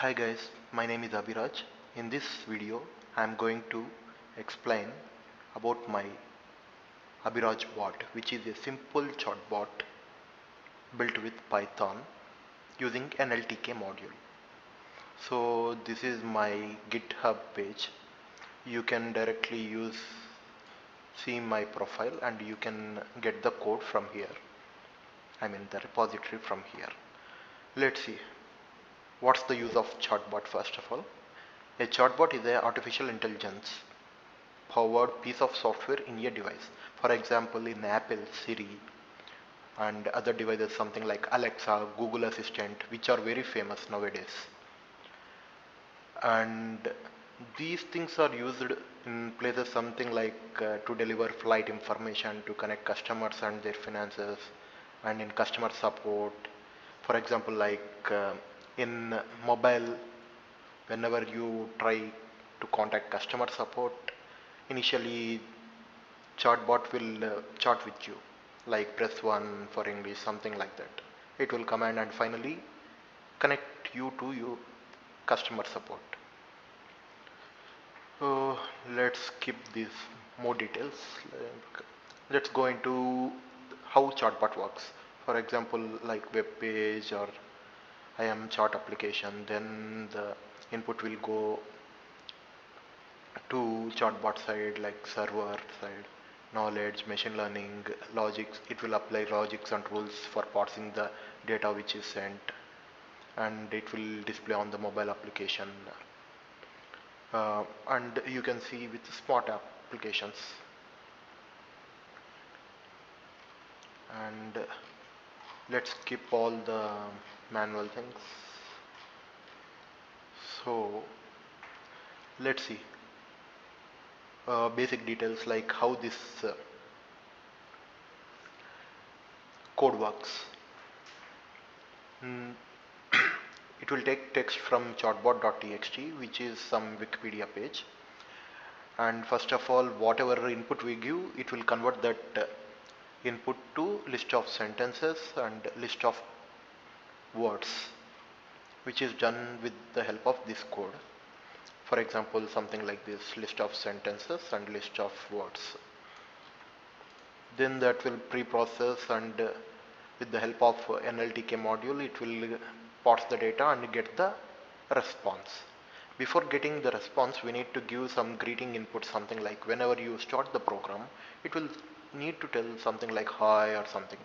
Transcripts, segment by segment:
Hi guys, my name is Abhiraj. In this video, I am going to explain about my Abhiraj bot, which is a simple chatbot built with Python using NLTK module. So this is my GitHub page. You can directly see my profile and you can get the code from here. I mean the repository from here. Let's see. What's the use of chatbot first of all? A chatbot is a artificial intelligence powered piece of software in a device. For example, in Apple, Siri, and other devices, something like Alexa, Google Assistant, which are very famous nowadays. And these things are used in places something like to deliver flight information, to connect customers and their finances, and in customer support. For example, like in mobile, whenever you try to contact customer support, initially chatbot will chat with you, like press 1 for English, something like that. It will command and finally connect you to your customer support. So let's skip these more details. Let's go into how chatbot works. For example, like web page or I am chart application, then the input will go to chatbot side, like server side, knowledge, machine learning, logics. It will apply logics and rules for parsing the data which is sent, and it will display on the mobile application. And you can see with smart applications. And let's skip all the manual things. So let's see basic details like how this code works. Mm, it will take text from chatbot.txt, which is some Wikipedia page. And first of all, whatever input we give, it will convert that input to list of sentences and list of words, which is done with the help of this code. For example, something like this: list of sentences and list of words. Then that will pre-process, and with the help of NLTK module, it will parse the data and get the response. Before getting the response, we need to give some greeting input, something like whenever you start the program, it will need to tell something like hi or something.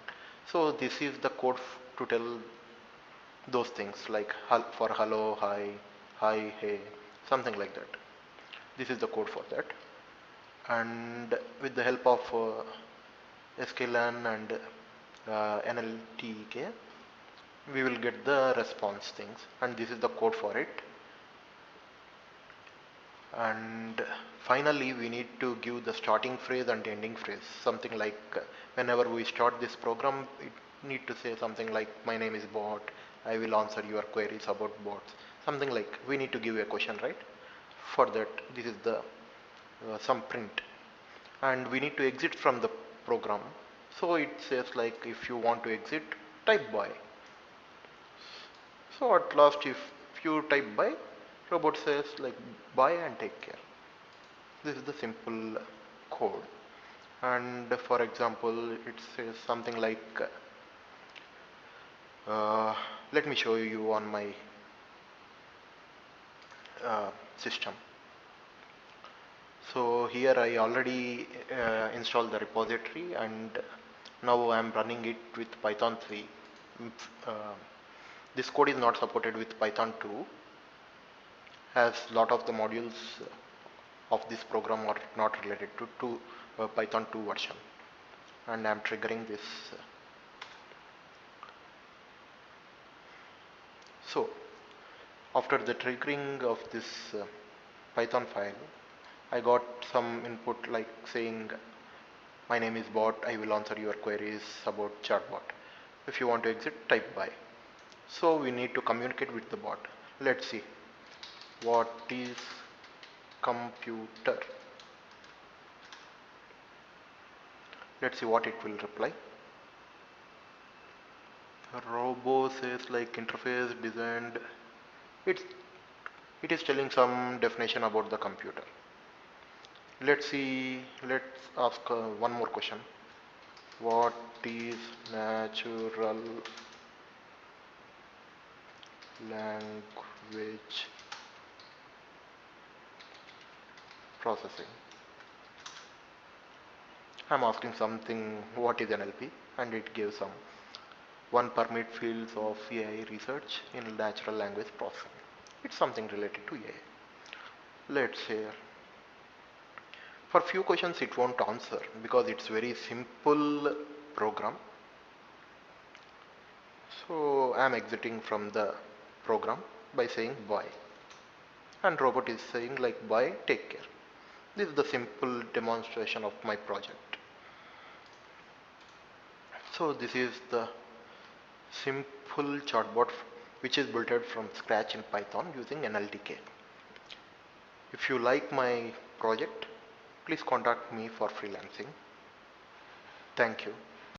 So this is the code to tell those things like for hello, hi, hey, something like that. This is the code for that. And with the help of sklearn and NLTK, we will get the response things, and this is the code for it. And finally, we need to give the starting phrase and ending phrase, something like whenever we start this program, it need to say something like my name is bot, I will answer your queries about bots, something like we need to give a question, right? For that, this is the some print, and we need to exit from the program. So it says like if you want to exit, type by. So at last, if you type by, robot says like bye and take care. This is the simple code. And for example, it says something like uh, let me show you on my system. So here I already installed the repository, and now I am running it with Python 3. Mm, Uh, this code is not supported with Python 2, as lot of the modules of this program are not related to Python 2 version, and I am triggering this. So after the triggering of this Python file, I got some input like saying my name is bot, I will answer your queries about chatbot. If you want to exit, type by. So we need to communicate with the bot. Let's see what is computer. Let's see what it will reply. Robo says like interface designed. It's It is telling some definition about the computer. Let's ask one more question. What is natural language processing? I'm asking something, what is NLP? And it gives some one permit fields of AI research in natural language processing. It's something related to AI. Let's say for few questions it won't answer because it's very simple program. So I'm exiting from the program by saying bye. And robot is saying like bye, take care. This is the simple demonstration of my project. So this is the simple chatbot which is built from scratch in Python using NLTK. If you like my project, please contact me for freelancing. Thank you.